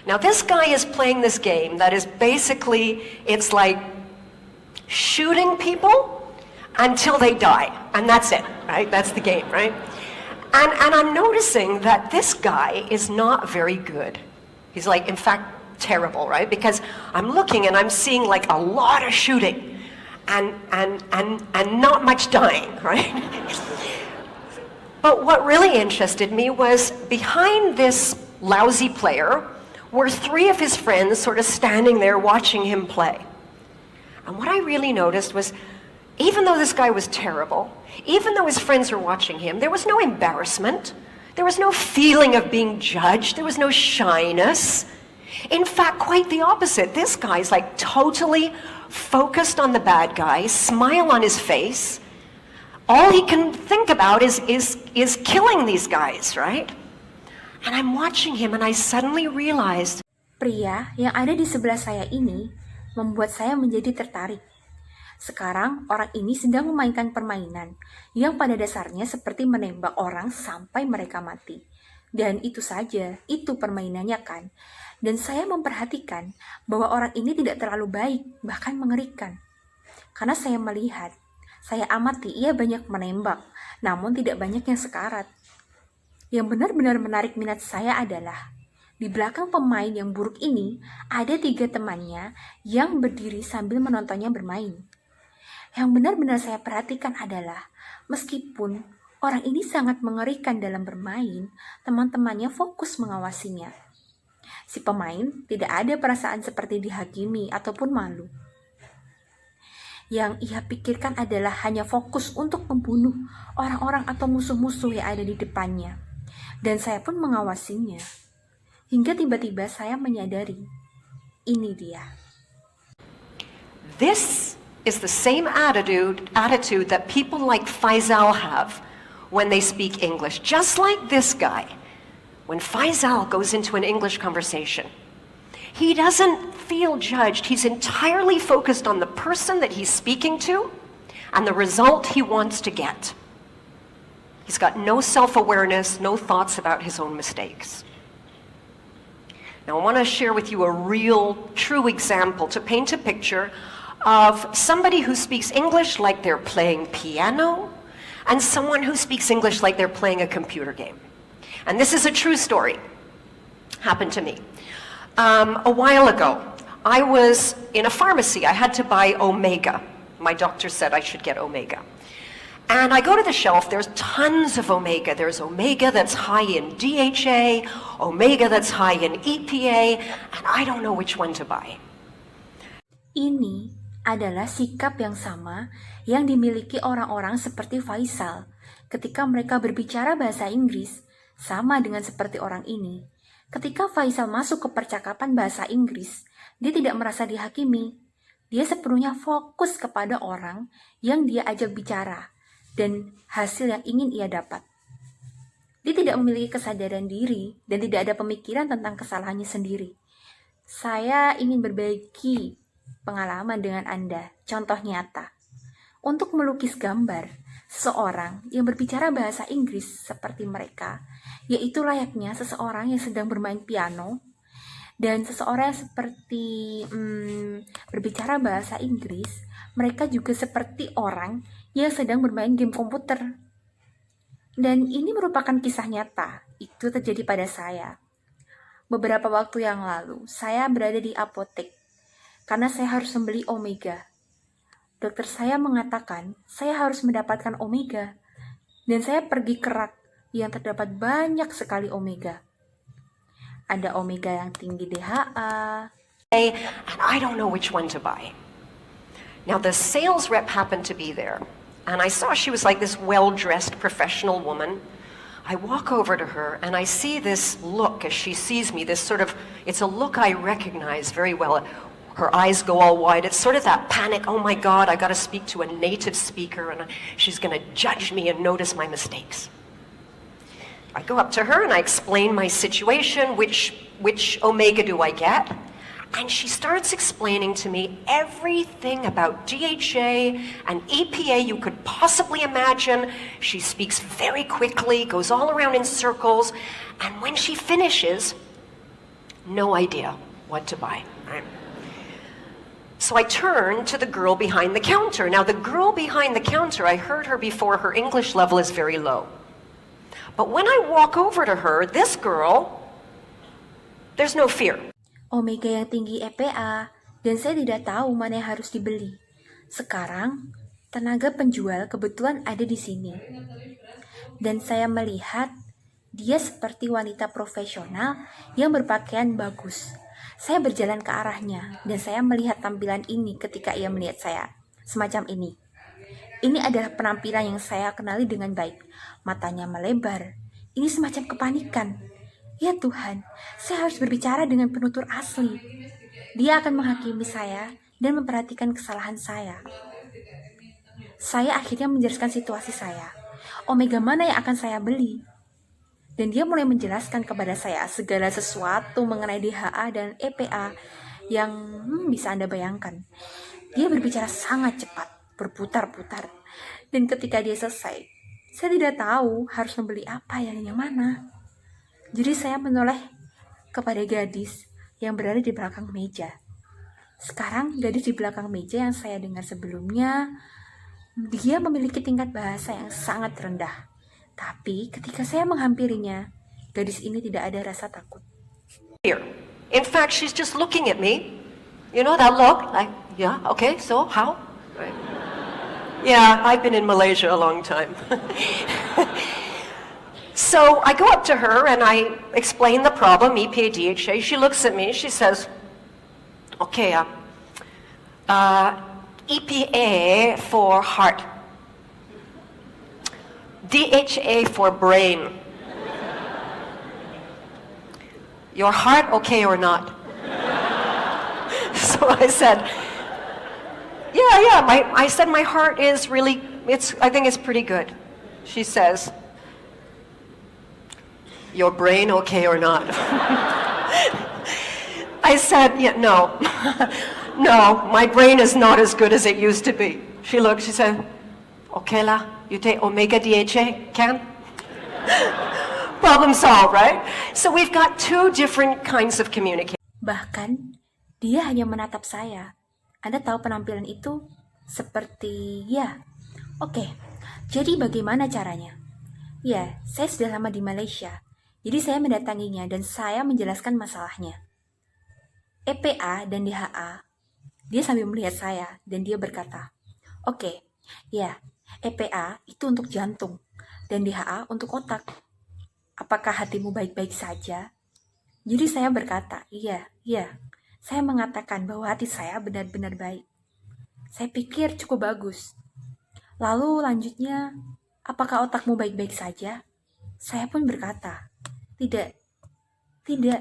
Now this guy is playing this game that is basically, it's like shooting people until they die, and that's it, right? That's the game, right? And I'm noticing that this guy is not very good. He's like, in fact, terrible, right? Because I'm looking and I'm seeing like a lot of shooting and not much dying, right? But what really interested me was behind this lousy player were three of his friends sort of standing there watching him play. And what I really noticed was, even though this guy was terrible, even though his friends were watching him, there was no embarrassment. There was no feeling of being judged. There was no shyness. In fact, quite the opposite. This guy's like totally focused on the bad guy, smile on his face. All he can think about is killing these guys, right? And I'm watching him and I suddenly realized, pria yang ada di sebelah saya ini membuat saya menjadi tertarik. Sekarang orang ini sedang memainkan permainan yang pada dasarnya seperti menembak orang sampai mereka mati. Dan itu saja, itu permainannya kan. Dan saya memperhatikan bahwa orang ini tidak terlalu baik, bahkan mengerikan. Karena saya melihat, saya amati ia banyak menembak, namun tidak banyak yang sekarat. Yang benar-benar menarik minat saya adalah, di belakang pemain yang buruk ini, ada 3 temannya yang berdiri sambil menontonnya bermain. Yang benar-benar saya perhatikan adalah, meskipun orang ini sangat mengerikan dalam bermain, teman-temannya fokus mengawasinya. Si pemain tidak ada perasaan seperti dihakimi ataupun malu. Yang ia pikirkan adalah hanya fokus untuk membunuh orang-orang atau musuh-musuh yang ada di depannya. Dan saya pun mengawasinya. Hingga tiba-tiba saya menyadari, ini dia. this is the same attitude that people like Faisal have when they speak English. Just like this guy, when Faisal goes into an English conversation, he doesn't feel judged. He's entirely focused on the person that he's speaking to and the result he wants to get. He's got no self-awareness, no thoughts about his own mistakes. Now I want to share with you a real, true example to paint a picture of somebody who speaks English like they're playing piano and someone who speaks English like they're playing a computer game. And this is a true story. Happened to me. A while ago, I was in a pharmacy. I had to buy Omega. My doctor said I should get Omega. And I go to the shelf, there's tons of Omega. There's Omega that's high in DHA, Omega that's high in EPA, and I don't know which one to buy. Ini adalah sikap yang sama yang dimiliki orang-orang seperti Faisal ketika mereka berbicara bahasa Inggris, sama dengan seperti orang ini. Ketika Faisal masuk ke percakapan bahasa Inggris, dia tidak merasa dihakimi. Dia sepenuhnya fokus kepada orang yang dia ajak bicara dan hasil yang ingin ia dapat. Dia tidak memiliki kesadaran diri dan tidak ada pemikiran tentang kesalahannya sendiri. Saya ingin berbagi pengalaman dengan Anda, contoh nyata. Untuk melukis gambar seseorang yang berbicara bahasa Inggris seperti mereka, yaitu layaknya seseorang yang sedang bermain piano, dan seseorang yang seperti berbicara bahasa Inggris, mereka juga seperti orang yang sedang bermain game komputer. Dan ini merupakan kisah nyata, itu terjadi pada saya. Beberapa waktu yang lalu, saya berada di apotek, karena saya harus membeli Omega. Dokter saya mengatakan, saya harus mendapatkan Omega, dan saya pergi ke rak yang terdapat banyak sekali Omega. Ada Omega yang tinggi DHA, And I don't know which one to buy. Now the sales rep happened to be there, and I saw she was like this well-dressed professional woman. I walk over to her and I see this look as she sees me, this sort of, it's a look I recognize very well. Her eyes go all wide. It's sort of that panic, oh my God, I got to speak to a native speaker and she's going to judge me and notice my mistakes. I go up to her and I explain my situation, which Omega do I get? And she starts explaining to me everything about DHA and EPA you could possibly imagine. She speaks very quickly, goes all around in circles, and when she finishes, No idea what to buy. Right? So I turned to the girl behind the counter. Now, the girl behind the counter, I heard her before, her English level is very low. But when I walk over to her, this girl, there's no fear. Omega yang tinggi EPA, dan saya tidak tahu mana yang harus dibeli. Sekarang, tenaga penjual kebetulan ada di sini. Dan saya melihat dia seperti wanita profesional yang berpakaian bagus. Saya berjalan ke arahnya, dan saya melihat tampilan ini ketika ia melihat saya. Semacam ini. Ini adalah penampilan yang saya kenali dengan baik. Matanya melebar. Ini semacam kepanikan. Ya Tuhan, saya harus berbicara dengan penutur asli. Dia akan menghakimi saya dan memperhatikan kesalahan saya. Saya akhirnya menjelaskan situasi saya. Omega mana yang akan saya beli? Dan dia mulai menjelaskan kepada saya segala sesuatu mengenai DHA dan EPA yang bisa Anda bayangkan. Dia berbicara sangat cepat, berputar-putar. Dan ketika dia selesai, saya tidak tahu harus membeli apa yang mana. Jadi saya menoleh kepada gadis yang berada di belakang meja. Sekarang gadis di belakang meja yang saya dengar sebelumnya, dia memiliki tingkat bahasa yang sangat rendah. Tapi ketika saya menghampirinya, gadis ini tidak ada rasa takut. In fact, she's just looking at me. You know that look? Like, yeah, okay, so how? Right. Yeah, I've been in Malaysia a long time. So I go up to her and I explain the problem, EPA, DHA. She looks at me, she says, okay, EPA for heart. DHA for brain. Your heart okay or not? So I said, yeah, I said my heart is really, I think it's pretty good. She says, your brain okay or not? I said, yeah, no. No, my brain is not as good as it used to be. She looked, she said, okay lah. You take Omega DHA, can? Problem solved, right? So we've got two different kinds of communication. Bahkan, dia hanya menatap saya. Anda tahu penampilan itu seperti, ya. Oke, jadi bagaimana caranya? Ya, saya sudah lama di Malaysia. Jadi saya mendatanginya dan saya menjelaskan masalahnya. EPA dan DHA, dia sambil melihat saya dan dia berkata, oke, ya, EPA itu untuk jantung dan DHA untuk otak. Apakah hatimu baik-baik saja? Jadi saya berkata, iya. Saya mengatakan bahwa hati saya benar-benar baik. Saya pikir cukup bagus. Lalu lanjutnya, apakah otakmu baik-baik saja? Saya pun berkata, tidak,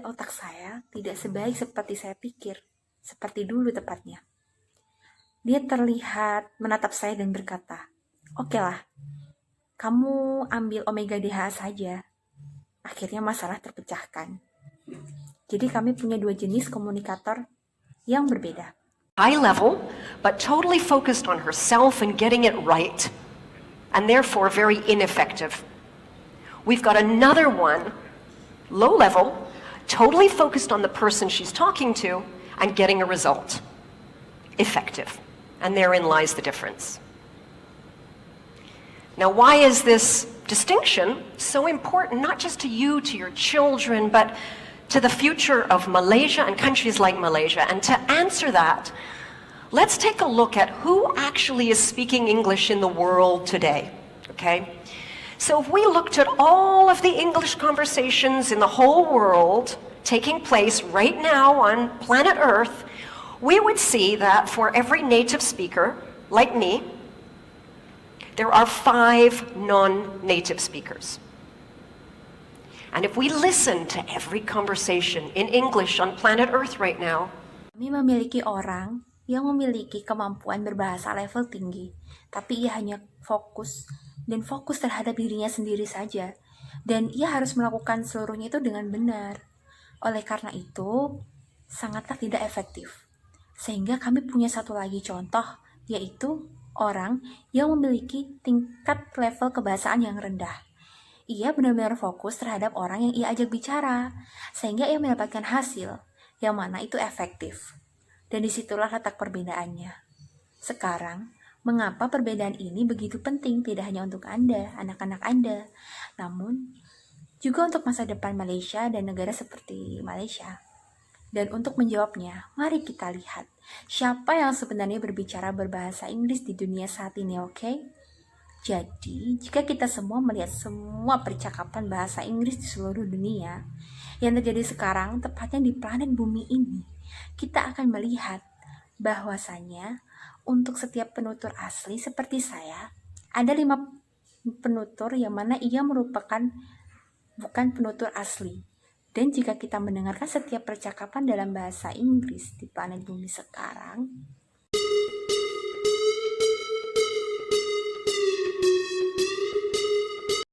otak saya tidak sebaik seperti saya pikir, seperti dulu tepatnya. Dia terlihat menatap saya dan berkata, oke lah, kamu ambil Omega DHA saja. Akhirnya masalah terpecahkan. Jadi kami punya dua jenis komunikator yang berbeda. High level, but totally focused on herself and getting it right, and therefore very ineffective. We've got another one, low level, totally focused on the person she's talking to and getting a result. Effective. And therein lies the difference. Now, why is this distinction so important, not just to you, to your children, but to the future of Malaysia and countries like Malaysia? And to answer that, let's take a look at who actually is speaking English in the world today, okay? So if we looked at all of the English conversations in the whole world taking place right now on planet Earth, we would see that for every native speaker, like me, there are 5 non-native speakers. And if we listen to every conversation in English on planet Earth right now, Kami memiliki orang yang memiliki kemampuan berbahasa level tinggi, tapi ia hanya fokus terhadap dirinya sendiri saja, dan ia harus melakukan seluruhnya itu dengan benar. Oleh karena itu, sangatlah tidak efektif. Sehingga kami punya satu lagi contoh, yaitu orang yang memiliki tingkat level kebahasaan yang rendah. Ia benar-benar fokus terhadap orang yang ia ajak bicara, sehingga ia mendapatkan hasil yang mana itu efektif. Dan disitulah letak perbedaannya. Sekarang, mengapa perbedaan ini begitu penting tidak hanya untuk Anda, anak-anak Anda, namun juga untuk masa depan Malaysia dan negara seperti Malaysia? Dan untuk menjawabnya, mari kita lihat siapa yang sebenarnya berbicara berbahasa Inggris di dunia saat ini, oke? Jadi, jika kita semua melihat semua percakapan bahasa Inggris di seluruh dunia yang terjadi sekarang, tepatnya di planet bumi ini, kita akan melihat bahwasanya untuk setiap penutur asli seperti saya, ada 5 penutur yang mana ia merupakan bukan penutur asli. Dan jika kita mendengarkan setiap percakapan dalam bahasa Inggris di planet bumi sekarang,